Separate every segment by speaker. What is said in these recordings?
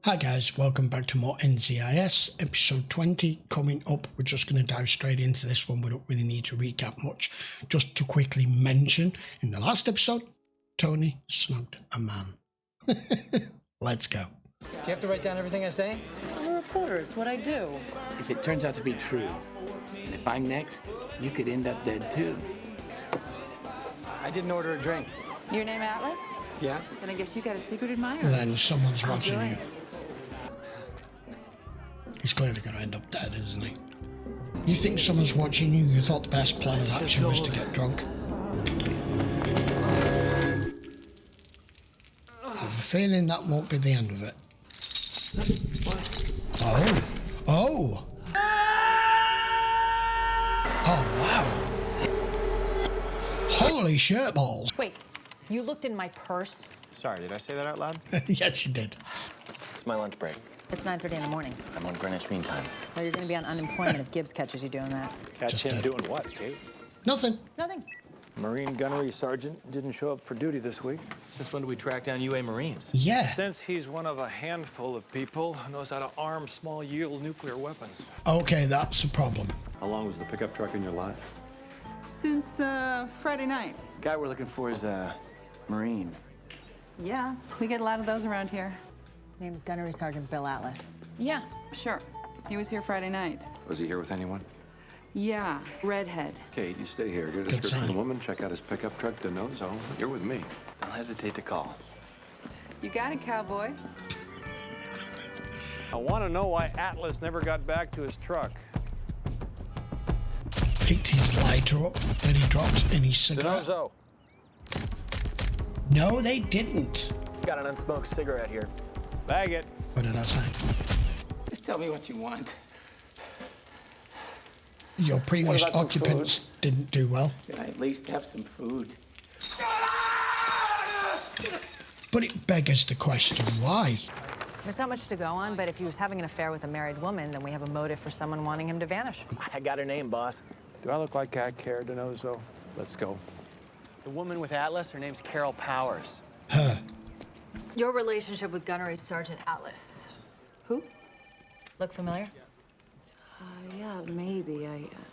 Speaker 1: Hi guys, welcome back to more NCIS, episode 20 coming up. We're just going to dive straight into this one. We don't really need to recap much. Just to quickly mention, in the last episode, Tony snugged a man. Let's go.
Speaker 2: Do you have to write down everything I say?
Speaker 3: I'm a reporter, it's what I do.
Speaker 4: If it turns out to be true, and if I'm next, you could end up dead too.
Speaker 2: I didn't order a drink.
Speaker 3: Your name Atlas?
Speaker 2: Yeah?
Speaker 3: Then I guess you got a secret admirer.
Speaker 1: And then someone's watching
Speaker 3: Enjoy
Speaker 1: you.
Speaker 3: it.
Speaker 1: He's clearly going to end up dead, isn't he? You think someone's watching you? You thought the best plan of action was to get drunk? I have a feeling that won't be the end of it. Oh. Oh. Oh, wow. Holy shirt balls.
Speaker 5: Wait, you looked in my purse?
Speaker 6: Sorry, did I say that out loud?
Speaker 1: Yes, you did.
Speaker 6: It's my lunch break.
Speaker 5: It's 9:30 in the morning.
Speaker 6: I'm on Greenwich Mean Time.
Speaker 5: Well, you're going to be on unemployment if Gibbs catches you doing that.
Speaker 6: Catch
Speaker 1: Just
Speaker 6: him
Speaker 1: dead.
Speaker 6: doing what, Kate?
Speaker 1: Nothing.
Speaker 5: Nothing.
Speaker 7: Marine Gunnery Sergeant didn't show up for duty this week.
Speaker 6: Since when do we track down UA Marines?
Speaker 1: Yeah.
Speaker 7: Since he's one of a handful of people who knows how to arm small-yield nuclear weapons.
Speaker 1: Okay, that's a problem.
Speaker 8: How long was the pickup truck in your lot?
Speaker 3: Since Friday night.
Speaker 6: Guy we're looking for is a Marine.
Speaker 3: Yeah, we get a lot of those around here.
Speaker 5: Name's Gunnery Sergeant Bill Atlas.
Speaker 3: Yeah, sure. He was here Friday night.
Speaker 8: Was he here with anyone?
Speaker 3: Yeah, redhead.
Speaker 8: Kate, you stay here. Get a
Speaker 1: Good
Speaker 8: description of the
Speaker 1: sign.
Speaker 8: woman, check out his pickup truck, the nose. Oh, you're with me.
Speaker 6: Don't hesitate to call.
Speaker 3: You got it, cowboy.
Speaker 7: I want to know why Atlas never got back to his truck.
Speaker 1: Picked his lighter up that he dropped in his cigarette.
Speaker 7: Denozo,
Speaker 1: No, they didn't.
Speaker 6: Got an unsmoked cigarette here.
Speaker 7: bag it.
Speaker 1: What did I say?
Speaker 4: Just tell me what you want.
Speaker 1: Your previous
Speaker 4: about some
Speaker 1: occupants didn't do well.
Speaker 4: Can I at least have some food?
Speaker 1: But it beggars the question, why?
Speaker 5: There's not much to go on, but if he was having an affair with a married woman, then we have a motive for someone wanting him to vanish.
Speaker 6: I got her name, boss.
Speaker 7: Do I look like I care, Denozo? Let's go.
Speaker 6: The woman with Atlas, her name's Carol Powers.
Speaker 1: Her.
Speaker 9: Your relationship with Gunnery Sergeant Atlas.
Speaker 5: Who? Look familiar?
Speaker 9: Yeah, maybe.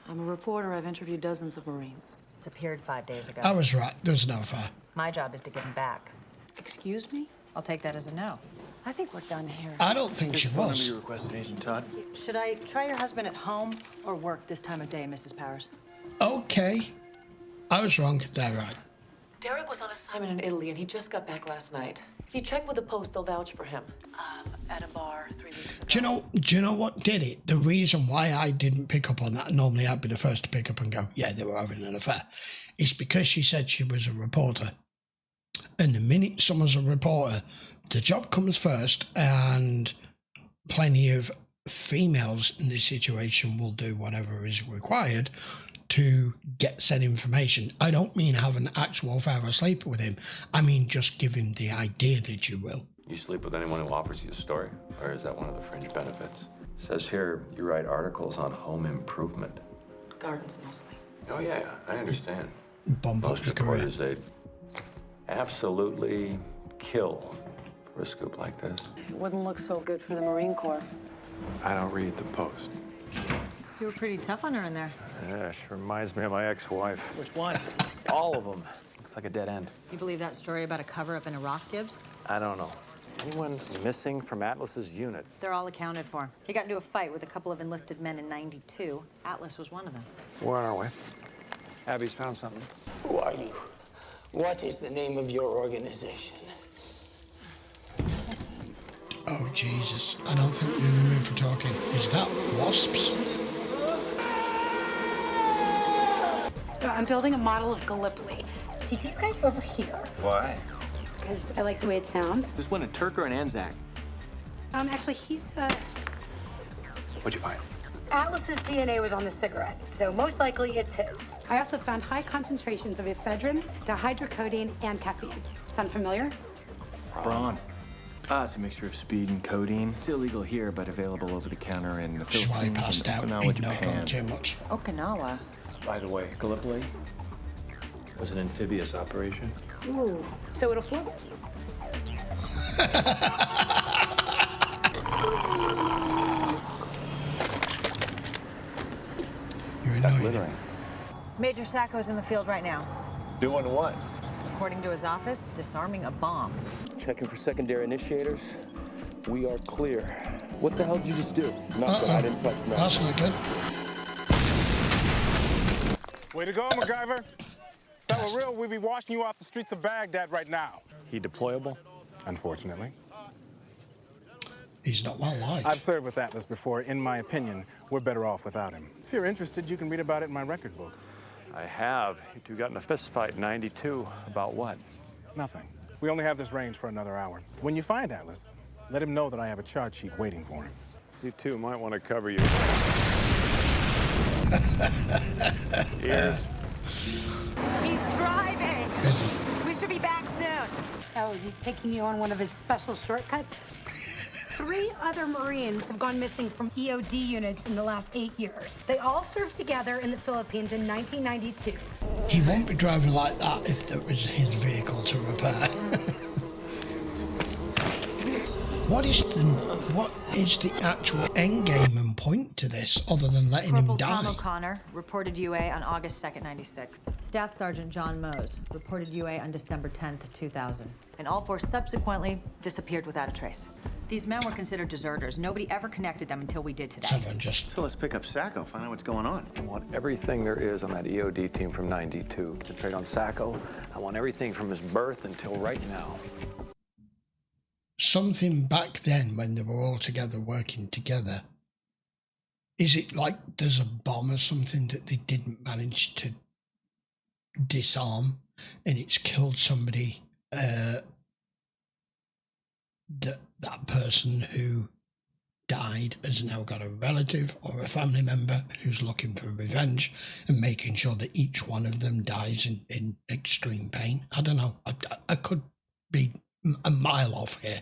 Speaker 9: I'm a reporter. I've interviewed dozens of Marines.
Speaker 5: Disappeared 5 days ago.
Speaker 1: I was right. There's no affair.
Speaker 5: My job is to get him back.
Speaker 9: Excuse me?
Speaker 5: I'll take that as a no.
Speaker 9: I think we're done here.
Speaker 1: I don't think she
Speaker 6: Phone number
Speaker 1: was.
Speaker 6: you requested, Agent Todd.
Speaker 5: Should I try your husband at home or work this time of day, Mrs. Powers?
Speaker 1: Okay. I was wrong. They're right.
Speaker 9: Derek was on assignment in Italy, and he just got back last night. If you check with the Post, they'll vouch for him. At a bar 3 weeks ago.
Speaker 1: Do you know what did it? The reason why I didn't pick up on that, normally I'd be the first to pick up and go, yeah, they were having an affair, is because she said she was a reporter. And the minute someone's a reporter, the job comes first, and plenty of females in this situation will do whatever is required to get said information. I don't mean have an actual affair or sleep with him. I mean just give him the idea that you will.
Speaker 8: You sleep with anyone who offers you a story? Or is that one of the fringe benefits? It says here you write articles on home improvement.
Speaker 9: Gardens mostly.
Speaker 8: Oh, yeah, I understand.
Speaker 1: Bomb up
Speaker 8: Most
Speaker 1: your career.
Speaker 8: reporters, they'd absolutely kill for a scoop like this.
Speaker 9: It wouldn't look so good for the Marine Corps.
Speaker 7: I don't read the Post.
Speaker 5: You were pretty tough on her in there.
Speaker 7: Yeah, she reminds me of my ex-wife.
Speaker 6: Which one?
Speaker 7: All of them. Looks like a dead end.
Speaker 5: You believe that story about a cover-up in Iraq, Gibbs?
Speaker 7: I don't know. Anyone missing from Atlas's unit?
Speaker 5: They're all accounted for. He got into a fight with a couple of enlisted men in '92. Atlas was one of them.
Speaker 7: Where are we? Abby's found something.
Speaker 4: Who are you? What is the name of your organization?
Speaker 1: Oh, Jesus. I don't think we're in the mood for talking. Is that wasps?
Speaker 10: I'm building a model of Gallipoli. See these guys over here?
Speaker 6: Why?
Speaker 10: Because I like the way it sounds.
Speaker 6: Is this one a Turk or an Anzac?
Speaker 10: Actually, he's,
Speaker 6: What'd you find?
Speaker 10: Atlas's DNA was on the cigarette, so most likely it's his. I also found high concentrations of ephedrine, dihydrocodeine, and caffeine. Sound familiar?
Speaker 6: Brawn. It's a mixture of speed and codeine. It's illegal here, but available over the counter in the
Speaker 1: That's why he
Speaker 6: Philippines
Speaker 1: passed out.
Speaker 6: and
Speaker 1: He'd
Speaker 6: Okinawa,
Speaker 1: not drunk
Speaker 6: Japan.
Speaker 1: too much.
Speaker 5: Okinawa.
Speaker 6: By the way, Gallipoli was an amphibious operation.
Speaker 10: Ooh, so it'll float.
Speaker 1: You're annoying.
Speaker 6: Leroy.
Speaker 5: Major Sacco's in the field right now.
Speaker 7: Doing what?
Speaker 5: According to his office, disarming a bomb.
Speaker 11: Checking for secondary initiators. We are clear. What the hell did you just do? Not that I didn't touch nothing.
Speaker 1: That's not good.
Speaker 12: Way to go, MacGyver. If that were real, we'd be washing you off the streets of Baghdad right now.
Speaker 7: He deployable?
Speaker 12: Unfortunately.
Speaker 1: He's not well liked.
Speaker 12: I've served with Atlas before. In my opinion, we're better off without him. If you're interested, you can read about it in my record book.
Speaker 7: I have. You two got in a fist fight in '92. About what?
Speaker 12: Nothing. We only have this range for another hour. When you find Atlas, let him know that I have a charge sheet waiting for him.
Speaker 7: You two might want to cover your ears.
Speaker 10: He's driving.
Speaker 1: Busy.
Speaker 10: We should be back soon. Oh, is he taking you on one of his special shortcuts? 3 other Marines have gone missing from EOD units in the last 8 years. They all served together in the Philippines in 1992.
Speaker 1: He won't be driving like that if that was his vehicle to repair. What is the actual end game and point to this, other than letting him die?
Speaker 5: Tom O'Connor reported UA on August 2nd, 96. Staff Sergeant John Mose reported UA on December 10th, 2000. And all 4 subsequently disappeared without a trace. These men were considered deserters. Nobody ever connected them until we did today.
Speaker 6: So let's pick up Sacco, find out what's going on.
Speaker 7: I want everything there is on that EOD team from '92. To trade on Sacco, I want everything from his birth until right now.
Speaker 1: Something back then when they were all together working together. Is it like there's a bomb or something that they didn't manage to disarm and it's killed somebody? That person who died has now got a relative or a family member who's looking for revenge and making sure that each one of them dies in extreme pain. I don't know. I could be a mile off here.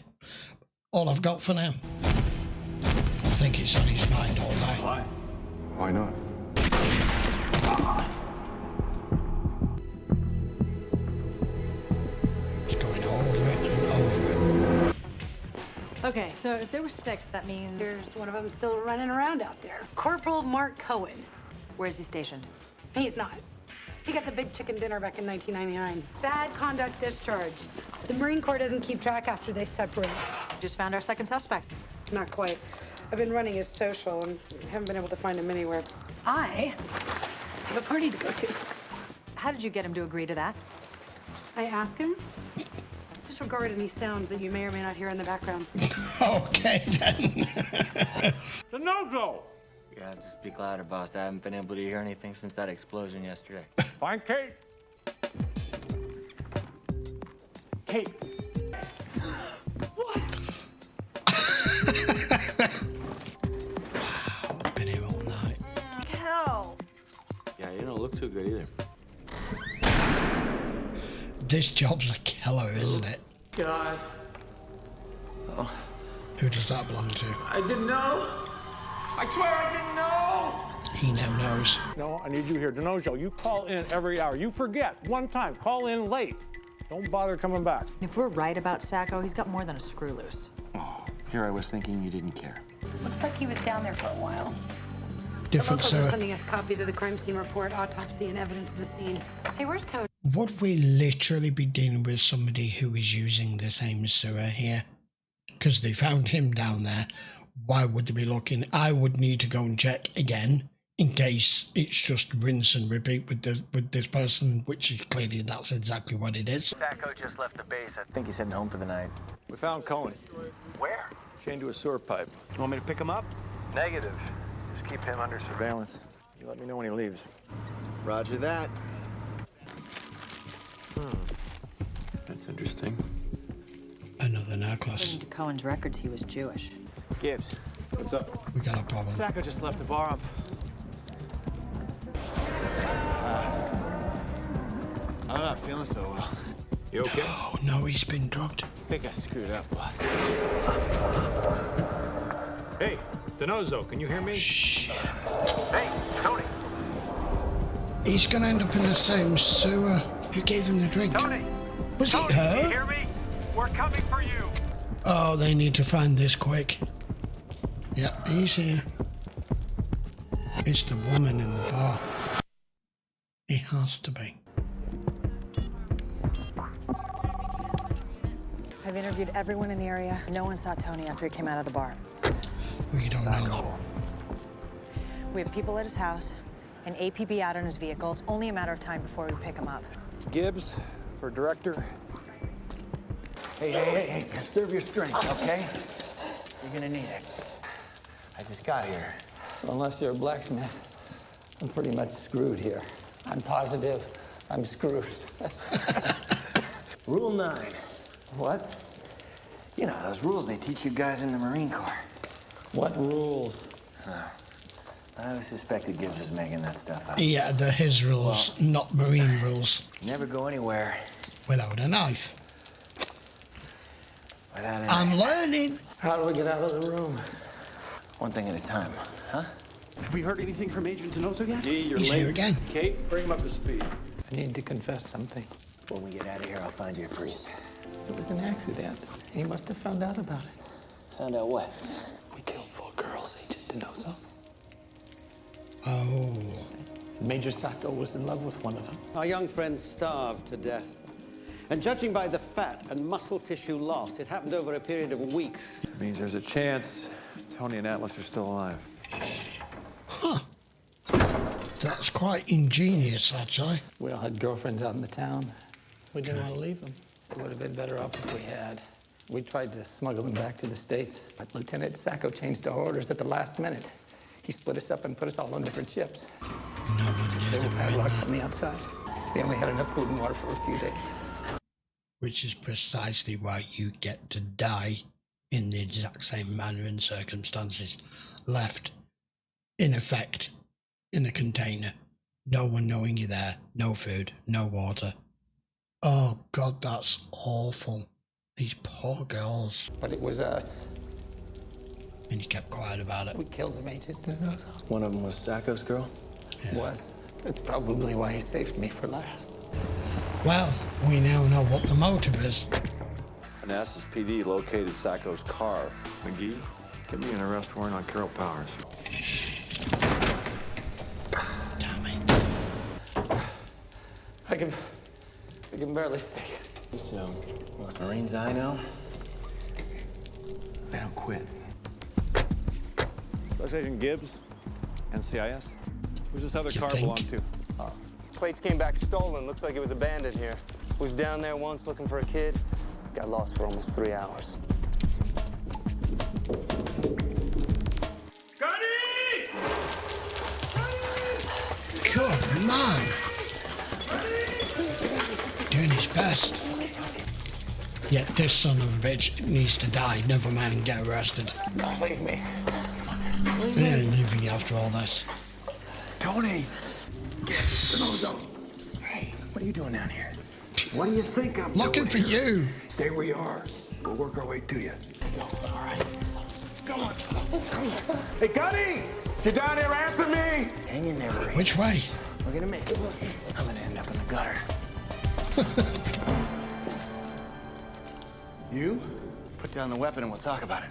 Speaker 1: All I've got for now. I think it's on his mind all day.
Speaker 7: Why? Why not?
Speaker 1: It's going over it and over it.
Speaker 5: Okay, so if there were 6, that means...
Speaker 10: There's one of them still running around out there. Corporal Mark Cohen.
Speaker 5: Where's he stationed?
Speaker 10: He's not. He got the big chicken dinner back in 1999. Bad conduct discharge. The Marine Corps doesn't keep track after they separate.
Speaker 5: Just found our 2nd suspect.
Speaker 10: Not quite. I've been running his social and haven't been able to find him anywhere. I have a party to go to.
Speaker 5: How did you get him to agree to that?
Speaker 10: I asked him. Disregard any sounds that you may or may not hear in the background.
Speaker 1: Okay, then.
Speaker 7: The no-go!
Speaker 6: Yeah, just speak louder, boss. I haven't been able to hear anything since that explosion yesterday.
Speaker 7: Find Kate.
Speaker 6: Kate!
Speaker 1: Wow, been here all night.
Speaker 5: Hell!
Speaker 8: Yeah, you don't look too good either.
Speaker 1: This job's a killer, isn't it?
Speaker 6: God.
Speaker 1: Oh. Who does that belong to?
Speaker 6: I didn't know. I swear I didn't know.
Speaker 1: He now knows.
Speaker 7: No, I need you here. Denojo, you call in every hour. You forget one time. Call in late. Don't bother coming back.
Speaker 5: If we're right about Sacco, he's got more than a screw loose.
Speaker 6: Oh, here I was thinking you didn't care.
Speaker 10: Looks like he was down there for a while.
Speaker 1: Different,
Speaker 10: the locals are
Speaker 1: sir.
Speaker 10: sending us copies of the crime scene report, autopsy, and evidence of the scene. Hey, where's Tony?
Speaker 1: Would we literally be dealing with somebody who is using the same sewer here? Because they found him down there. Why would they be looking? I would need to go and check again in case it's just rinse and repeat with this person, which is clearly that's exactly what it is.
Speaker 6: Sacco just left the base. I think he's heading home for the night.
Speaker 7: We found Cohen.
Speaker 6: Where?
Speaker 7: Chained to a sewer pipe.
Speaker 6: You want me to pick him up?
Speaker 7: Negative. Just keep him under surveillance. You let me know when he leaves.
Speaker 6: Roger that.
Speaker 8: That's interesting.
Speaker 1: Another necklace.
Speaker 5: According to Cohen's records, he was Jewish.
Speaker 6: Gibbs.
Speaker 7: What's up?
Speaker 1: We got a problem.
Speaker 6: Sacco just left the bar. I'm not feeling so well.
Speaker 7: You okay?
Speaker 1: Oh no, he's been drugged.
Speaker 6: I think I screwed up, boss.
Speaker 7: Hey, Denozo, can you hear me?
Speaker 1: Shit.
Speaker 7: Hey, Tony.
Speaker 1: He's gonna end up in the same sewer. Who gave him the drink?
Speaker 7: Tony.
Speaker 1: Was it her?
Speaker 7: Can you hear me? We're coming for you.
Speaker 1: Oh, they need to find this quick. Yeah, he's here. It's the woman in the bar. It has to be.
Speaker 5: I've interviewed everyone in the area. No one saw Tony after he came out of the bar.
Speaker 1: We don't know that.
Speaker 5: We have people at his house, an APB out on his vehicle. It's only a matter of time before we pick him up.
Speaker 7: Gibbs for director.
Speaker 13: Hey, conserve your strength, okay? You're gonna need it. I just got here.
Speaker 4: Unless you're a blacksmith, I'm pretty much screwed here. I'm positive I'm screwed.
Speaker 13: Rule 9.
Speaker 4: What?
Speaker 13: You know, those rules they teach you guys in the Marine Corps.
Speaker 4: What rules?
Speaker 13: I always suspected Gibbs was making that stuff up.
Speaker 1: Yeah, they're his rules, not Marine rules.
Speaker 13: Never go anywhere
Speaker 1: Without a knife.
Speaker 13: without a
Speaker 1: I'm
Speaker 13: knife.
Speaker 1: learning.
Speaker 4: How do we get out of the room?
Speaker 13: One thing at a time, huh?
Speaker 11: Have we heard anything from Agent Tenoso yet?
Speaker 7: You're
Speaker 1: He's
Speaker 7: late.
Speaker 1: here again.
Speaker 7: Kate, bring him up to speed.
Speaker 4: I need to confess something.
Speaker 13: When we get out of here, I'll find you a priest.
Speaker 4: It was an accident. He must have found out about it.
Speaker 13: Found out what?
Speaker 4: We killed 4 girls, Agent Tenoso.
Speaker 1: Oh.
Speaker 4: Major Sacco was in love with one of them.
Speaker 14: Our young friend starved to death. And judging by the fat and muscle tissue loss, it happened over a period of weeks.
Speaker 7: It means there's a chance Tony and Atlas are still alive.
Speaker 1: Huh. That's quite ingenious, actually.
Speaker 4: We all had girlfriends out in the town. We didn't want to leave them. It would have been better off if we had. We tried to smuggle them back to the States, but Lieutenant Sacco changed our orders at the last minute. He split us up and put us all on different ships.
Speaker 1: No one knew
Speaker 4: They
Speaker 1: they
Speaker 4: were
Speaker 1: were in
Speaker 4: padlocked
Speaker 1: there.
Speaker 4: from the outside. They only had enough food and water for a few days.
Speaker 1: Which is precisely why you get to die in the exact same manner and circumstances. Left, in effect, in a container. No one knowing you're there. No food, no water. Oh, God, that's awful. These poor girls.
Speaker 4: But it was us.
Speaker 1: And you kept quiet about it.
Speaker 4: We killed them, Agent Tenoso.
Speaker 13: One of them was Sacco's girl?
Speaker 4: Was. That's probably why he saved me for last.
Speaker 1: Well, we now know what the motive is.
Speaker 7: Manassas PD located Sacco's car. McGee, give me an arrest warrant on Carol Powers.
Speaker 1: Damn it.
Speaker 4: I can barely stay.
Speaker 13: So, most Marines I know, they don't quit.
Speaker 7: Special Agent Gibbs, NCIS. Who's this other car belong to?
Speaker 15: Plates came back stolen. Looks like it was abandoned here. Was down there once looking for a kid. Got lost for almost 3 hours.
Speaker 1: Good man. Doing his best. Yet this son of a bitch needs to die. Never mind get arrested.
Speaker 13: Don't leave me.
Speaker 1: He ain't leaving you after all this.
Speaker 13: Tony! Hey, what are you doing down here?
Speaker 11: What do you think I'm
Speaker 1: Looking
Speaker 11: doing
Speaker 1: for
Speaker 11: here?
Speaker 1: you.
Speaker 11: Stay where you are. We'll work our way to you.
Speaker 13: Go, all right. Come on.
Speaker 12: Hey, Gunny! You down here, answer me!
Speaker 13: Hang in there, Marie.
Speaker 1: Which way?
Speaker 13: We're gonna make it. I'm gonna end up in the gutter. You? Put down the weapon and we'll talk about it.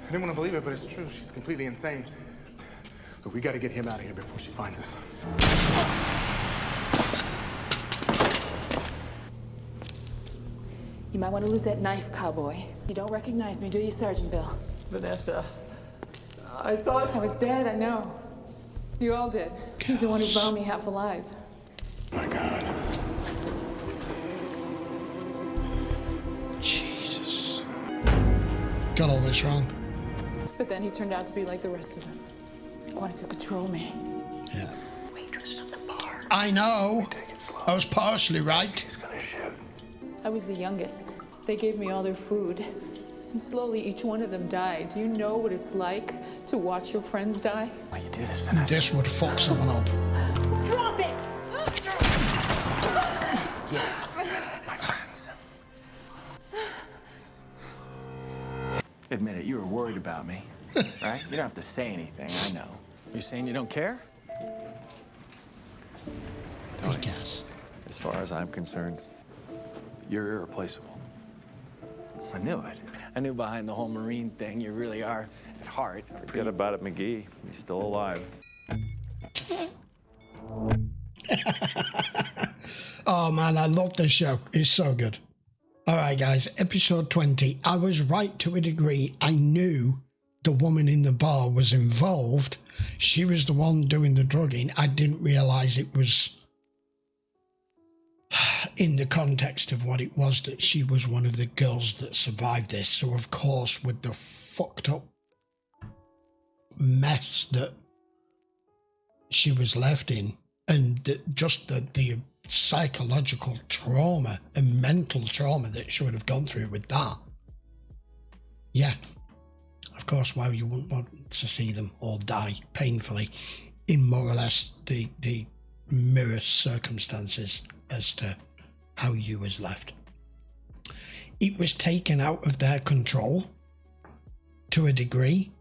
Speaker 12: I didn't want to believe it, but it's true. She's completely insane. Look, we gotta get him out of here before she finds us.
Speaker 9: You might want to lose that knife, cowboy. You don't recognize me, do you, Sergeant Bill?
Speaker 4: Vanessa, I thought...
Speaker 9: I was dead, I know. You all did. He's the one who found me half alive.
Speaker 12: My God.
Speaker 1: Jesus. Got all this wrong.
Speaker 9: But then he turned out to be like the rest of them. Wanted to control me.
Speaker 1: Yeah.
Speaker 13: Waitress from the bar.
Speaker 1: I know. I was partially right.
Speaker 13: He's gonna shoot.
Speaker 9: I was the youngest. They gave me all their food. And slowly each one of them died. Do you know what it's like to watch your friends die?
Speaker 13: Why you do this, Vanessa?
Speaker 1: This would fuck someone up.
Speaker 9: Drop it!
Speaker 13: Yeah, my friends. Admit it, you were worried about me, right? You don't have to say anything, I know. You're saying you don't care?
Speaker 1: I guess.
Speaker 7: As far as I'm concerned, you're irreplaceable.
Speaker 13: I knew it. I knew behind the whole Marine thing, you really are at
Speaker 15: heart.
Speaker 8: Forget about it, McGee. He's still alive.
Speaker 1: Oh man, I love this show. It's so good. All right, guys, episode 20. I was right to a degree. I knew the woman in the bar was involved. She was the one doing the drugging. I didn't realise it was in the context of what it was, that she was one of the girls that survived this. So, of course, with the fucked up mess that she was left in, and the psychological trauma and mental trauma that she would have gone through with that. Yeah, of course, why you wouldn't want to see them all die painfully in more or less the mirror circumstances as to how you was left. It was taken out of their control to a degree,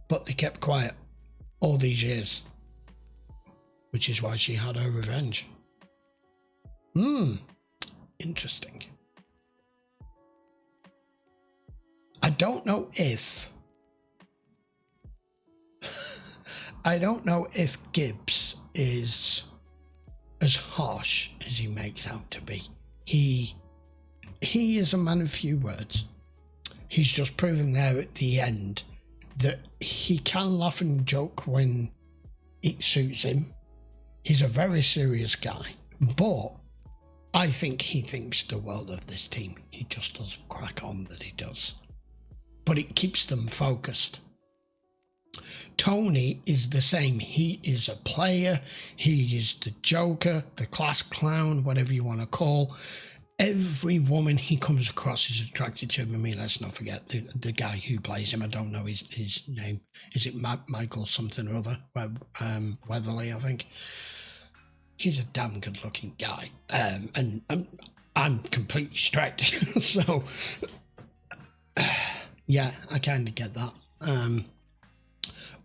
Speaker 1: but they kept quiet all these years, which is why she had her revenge. Interesting. I don't know if Gibbs is as harsh as he makes out to be. He is a man of few words. He's just proven there at the end that he can laugh and joke when it suits him. He's a very serious guy, but I think he thinks the world of this team. He just doesn't crack on that he does. But it keeps them focused. Tony is the same. He is a player. He is the joker, the class clown, whatever you want to call. Every woman he comes across is attracted to him. I mean, let's not forget the guy who plays him. I don't know his name. Is it Michael something or other? Weatherly, I think. He's a damn good-looking guy, and I'm completely straight. So, yeah, I kind of get that.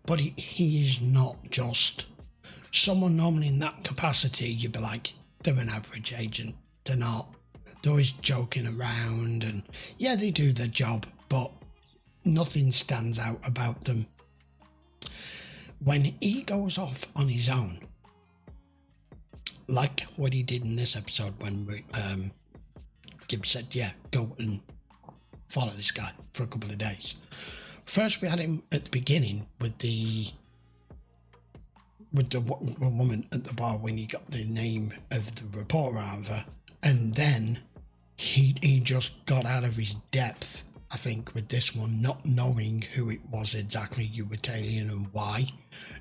Speaker 1: But he is not just someone normally in that capacity. You'd be like, they're an average agent. They're not. They're always joking around, and yeah, they do their job, but nothing stands out about them. When he goes off on his own, like what he did in this episode when Gibbs said, yeah, go and follow this guy for a couple of days. First, we had him at the beginning with the woman at the bar when he got the name of the reporter out of her, and then he just got out of his depth, I think, with this one, not knowing who it was exactly you were tailing and why,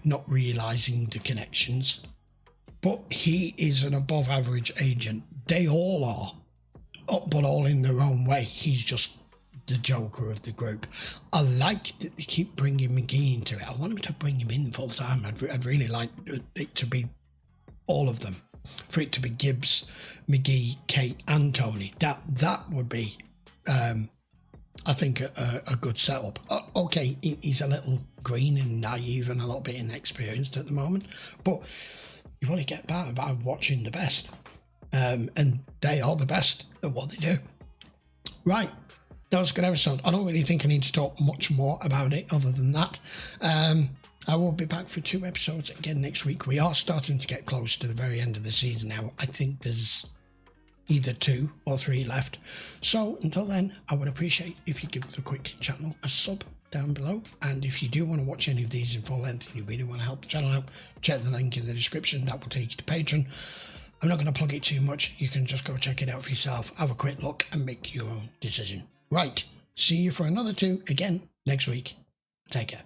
Speaker 1: not realising the connections. But he is an above average agent. They all are, but all in their own way. He's just the joker of the group. I like that they keep bringing McGee into it. I want them to bring him in full time. I'd really like it to be all of them. For it to be Gibbs, McGee, Kate and Tony. That would be, I think, a good setup. Okay, he's a little green and naive and a little bit inexperienced at the moment, but you want to get better by watching the best. And they are the best at what they do. Right. That was a good episode. I don't really think I need to talk much more about it other than that. I will be back for 2 episodes again next week. We are starting to get close to the very end of the season now. I think there's either 2 or 3 left. So until then, I would appreciate if you give the quick channel a sub down below. And if you do want to watch any of these in full length and you really want to help the channel out, check the link in the description. That will take you to Patreon. I'm not going to plug it too much. You can just go check it out for yourself, have a quick look and make your own decision. Right, see you for another 2 again next week. Take care.